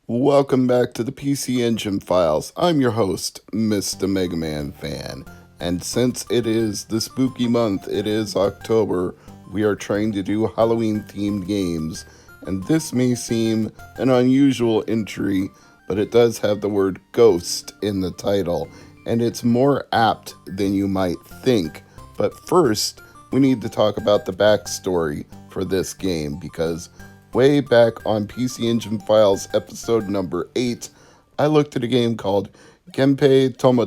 Welcome back to the PC Engine Files. I'm your host, Mr. MegaManFan. And since it is the spooky month, it is October, we are trying to do Halloween themed games. And this may seem an unusual entry, but it does have the word ghost in the title. And it's more apt than you might think. But first, we need to talk about the backstory for this game because way back on PC Engine Files episode number 8, I looked at a game called Genpei Toma,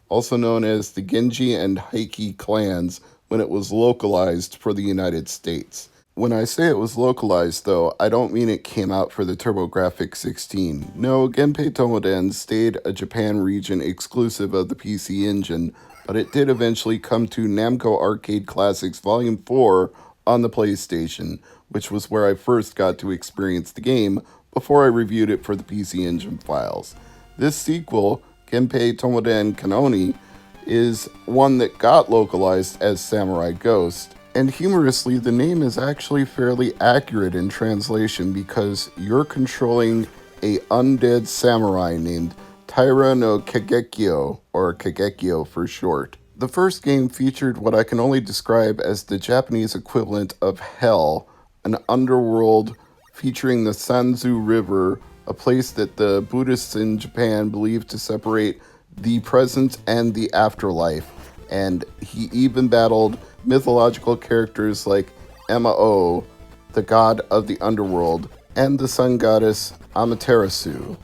also known as the Genji and Heiki clans, when it was localized for the United States. When I say it was localized, though, I don't mean it came out for the TurboGrafx 16. No, Genpei Toma stayed a Japan region exclusive of the PC Engine, but it did eventually come to Namco Arcade Classics Volume 4 on the PlayStation, which was where I first got to experience the game before I reviewed it for the PC Engine Files. This sequel, Genpei Tomoden Kanoni, is one that got localized as Samurai Ghost, and humorously, the name is actually fairly accurate in translation because you're controlling a undead samurai named Taira no Kagekyo, or Kagekyo for short. The first game featured what I can only describe as the Japanese equivalent of Hell, an underworld featuring the Sanzu River, a place that the Buddhists in Japan believe to separate the present and the afterlife. And he even battled mythological characters like Emma-O, the god of the underworld, and the sun goddess Amaterasu.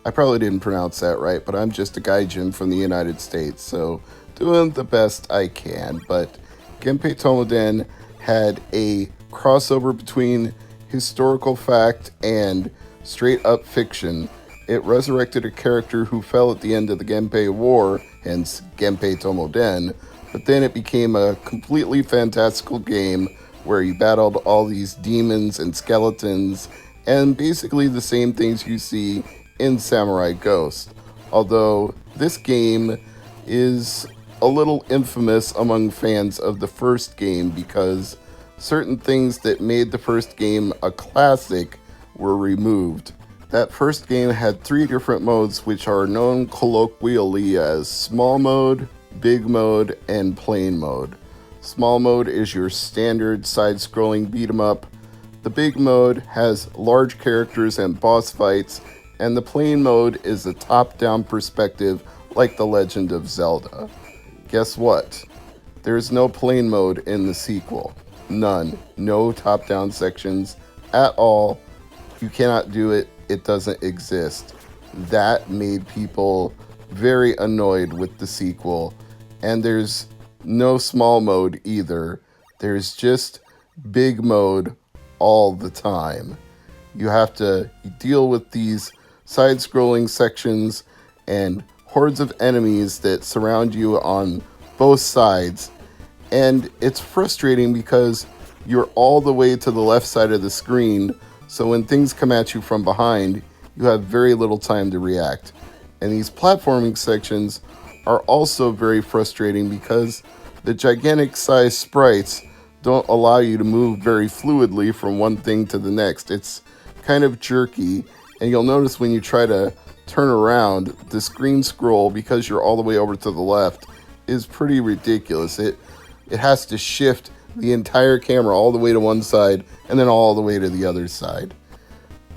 I probably didn't pronounce that right, but I'm just a gaijin from the United States, so doing the best I can. But Genpei Tomoden had a crossover between historical fact and straight-up fiction. It resurrected a character who fell at the end of the Genpei War, hence Genpei Tomoden, but then it became a completely fantastical game where you battled all these demons and skeletons and basically the same things you see in Samurai Ghost. Although this game is a little infamous among fans of the first game because certain things that made the first game a classic were removed. That first game had 3 different modes which are known colloquially as small mode, big mode, and plain mode. Small mode is your standard side-scrolling beat-em-up. The big mode has large characters and boss fights, and the plain mode is a top-down perspective like The Legend of Zelda. Guess what? There's no plain mode in the sequel. None. No top-down sections at all. You cannot do it. It doesn't exist. That made people very annoyed with the sequel. And there's no small mode either. There's just big mode all the time. You have to deal with these side-scrolling sections and hordes of enemies that surround you on both sides. And it's frustrating because you're all the way to the left side of the screen, so when things come at you from behind, you have very little time to react. And these platforming sections are also very frustrating because the gigantic size sprites don't allow you to move very fluidly from one thing to the next. It's kind of jerky, and you'll notice when you try to turn around, the screen scroll, because you're all the way over to the left, is pretty ridiculous. It has to shift the entire camera all the way to one side and then all the way to the other side.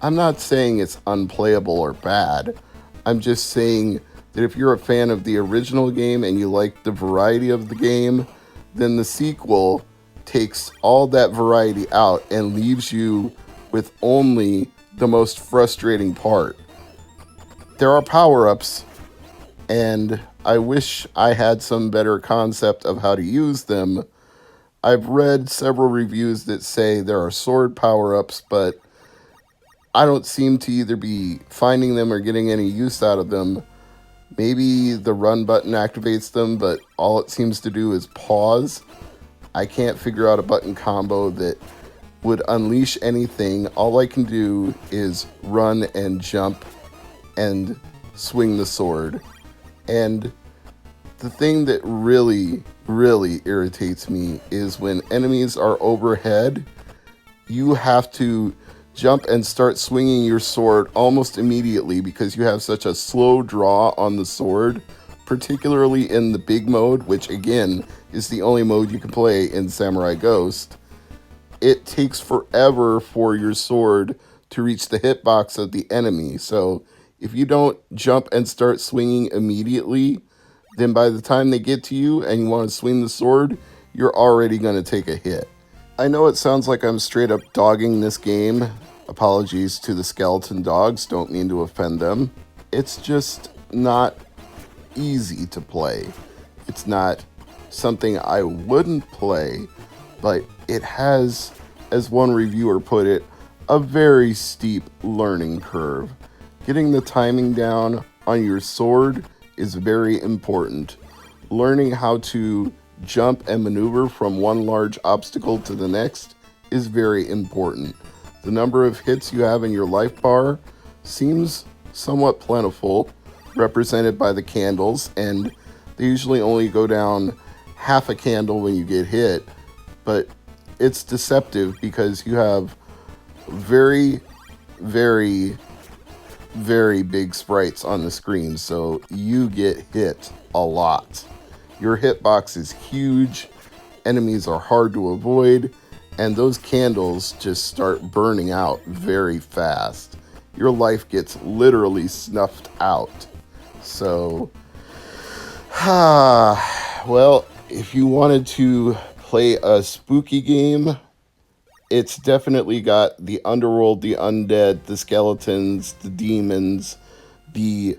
I'm not saying it's unplayable or bad. I'm just saying that if you're a fan of the original game and you like the variety of the game, then the sequel takes all that variety out and leaves you with only the most frustrating part. There are power-ups, and I wish I had some better concept of how to use them. I've read several reviews that say there are sword power-ups, but I don't seem to either be finding them or getting any use out of them. Maybe the run button activates them, but all it seems to do is pause. I can't figure out a button combo that would unleash anything. All I can do is run and jump and swing the sword. And the thing that really irritates me is when enemies are overhead, you have to jump and start swinging your sword almost immediately because you have such a slow draw on the sword, particularly in the big mode, which again is the only mode you can play in Samurai Ghost. It takes forever for your sword to reach the hitbox of the enemy. So if you don't jump and start swinging immediately, then by the time they get to you and you want to swing the sword, you're already going to take a hit. I know it sounds like I'm straight up dogging this game. Apologies to the skeleton dogs, don't mean to offend them. It's just not easy to play. It's not something I wouldn't play, but it has, as one reviewer put it, a very steep learning curve. Getting the timing down on your sword is very important. Learning how to jump and maneuver from one large obstacle to the next is very important. The number of hits you have in your life bar seems somewhat plentiful, represented by the candles, and they usually only go down half a candle when you get hit, but it's deceptive because you have very, very, very big sprites on the screen, so you get hit a lot. Your hitbox is huge, enemies are hard to avoid, and those candles just start burning out very fast. Your life gets literally snuffed out. So, well, if you wanted to play a spooky game, it's definitely got the underworld, the undead, the skeletons, the demons, the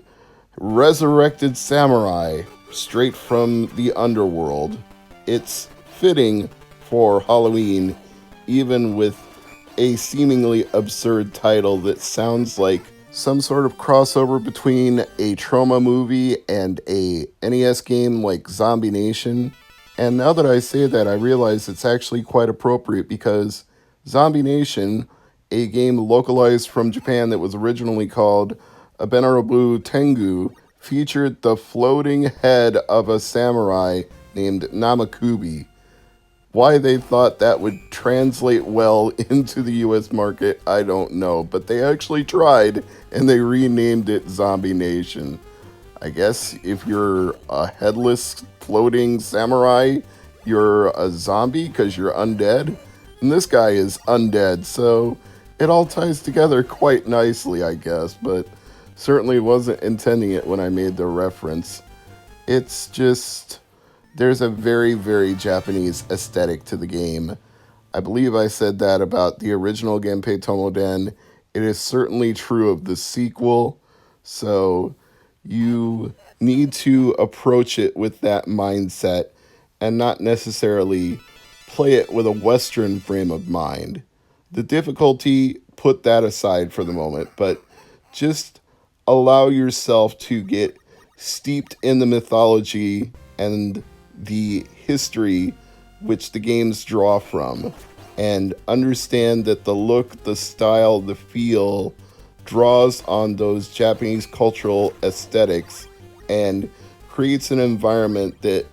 resurrected samurai straight from the underworld. It's fitting for Halloween, even with a seemingly absurd title that sounds like some sort of crossover between a Toma movie and a NES game like Zombie Nation. And now that I say that, I realize it's actually quite appropriate because Zombie Nation, a game localized from Japan that was originally called Abenarabu Tengu, featured the floating head of a samurai named Namakubi. Why they thought that would translate well into the US market, I don't know, but they actually tried and they renamed it Zombie Nation. I guess if you're a headless floating samurai, you're a zombie because you're undead. And this guy is undead, so it all ties together quite nicely, I guess, but certainly wasn't intending it when I made the reference. It's just, there's a very, very Japanese aesthetic to the game. I believe I said that about the original Genpei Tomoden. It is certainly true of the sequel, so you need to approach it with that mindset and not necessarily play it with a Western frame of mind. The difficulty, put that aside for the moment, but just allow yourself to get steeped in the mythology and the history which the games draw from, and understand that the look, the style, the feel draws on those Japanese cultural aesthetics and creates an environment that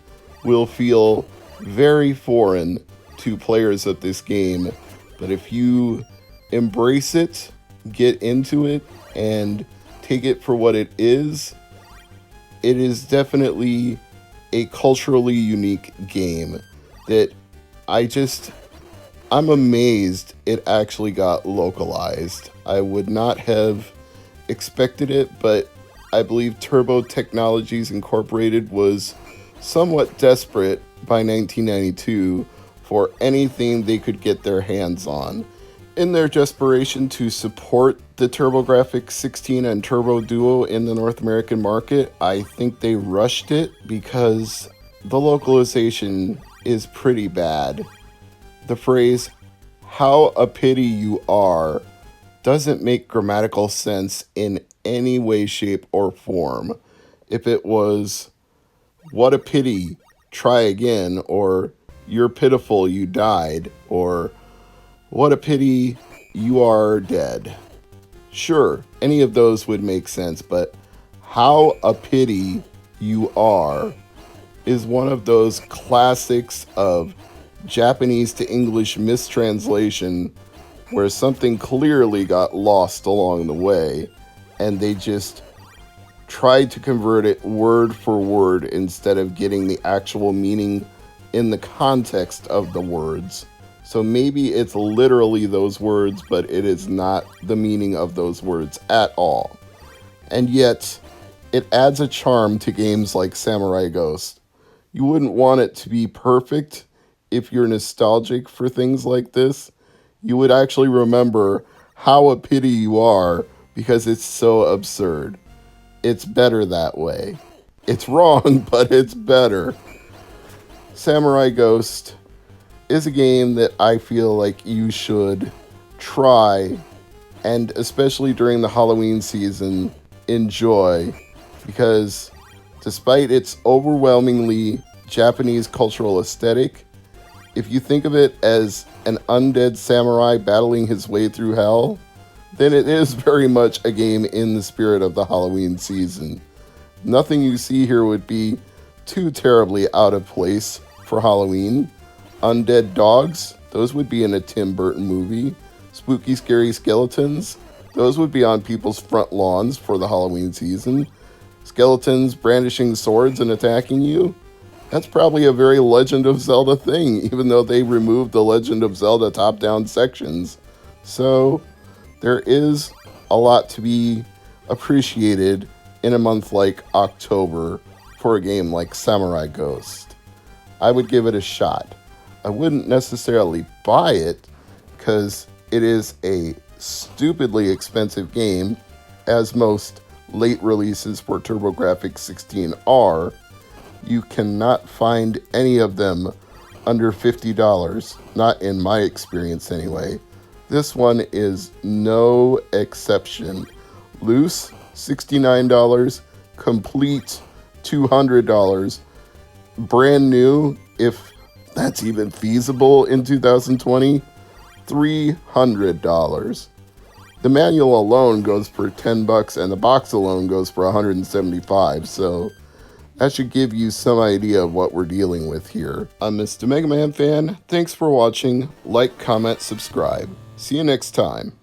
will feel very foreign to players of this game. But if you embrace it, get into it, and take it for what it is definitely a culturally unique game that I'm amazed it actually got localized. I would not have expected it, but I believe Turbo Technologies Incorporated was somewhat desperate by 1992 for anything they could get their hands on. In their desperation to support the TurboGrafx 16 and Turbo Duo in the North American market, I think they rushed it because the localization is pretty bad. The phrase, "how a pity you are," doesn't make grammatical sense in any way, shape, or form. If it was, "what a pity, try again," or "you're pitiful, you died," or "what a pity, you are dead." Sure, any of those would make sense, but "how a pity you are" is one of those classics of Japanese to English mistranslation where something clearly got lost along the way, and they just tried to convert it word for word instead of getting the actual meaning in the context of the words. So maybe it's literally those words, but it is not the meaning of those words at all. And yet, it adds a charm to games like Samurai Ghost. You wouldn't want it to be perfect if you're nostalgic for things like this. You would actually remember how a pity you are because it's so absurd. It's better that way. It's wrong, but it's better. Samurai Ghost is a game that I feel like you should try, and especially during the Halloween season, enjoy, because despite its overwhelmingly Japanese cultural aesthetic, if you think of it as an undead samurai battling his way through hell, then it is very much a game in the spirit of the Halloween season. Nothing you see here would be too terribly out of place for Halloween. Undead dogs, those would be in a Tim Burton movie. Spooky, scary skeletons, those would be on people's front lawns for the Halloween season. Skeletons brandishing swords and attacking you, that's probably a very Legend of Zelda thing, even though they removed the Legend of Zelda top-down sections. So there is a lot to be appreciated in a month like October for a game like Samurai Ghost. I would give it a shot. I wouldn't necessarily buy it because it is a stupidly expensive game, as most late releases for TurboGrafx-16 are. You cannot find any of them under $50, not in my experience anyway. This one is no exception. Loose, $69, complete, $200, brand new, if that's even feasible in 2020, $300. The manual alone goes for $10 and the box alone goes for $175, so that should give you some idea of what we're dealing with here. I'm Mr. MegaManFan. Thanks for watching. Like, comment, subscribe. See you next time.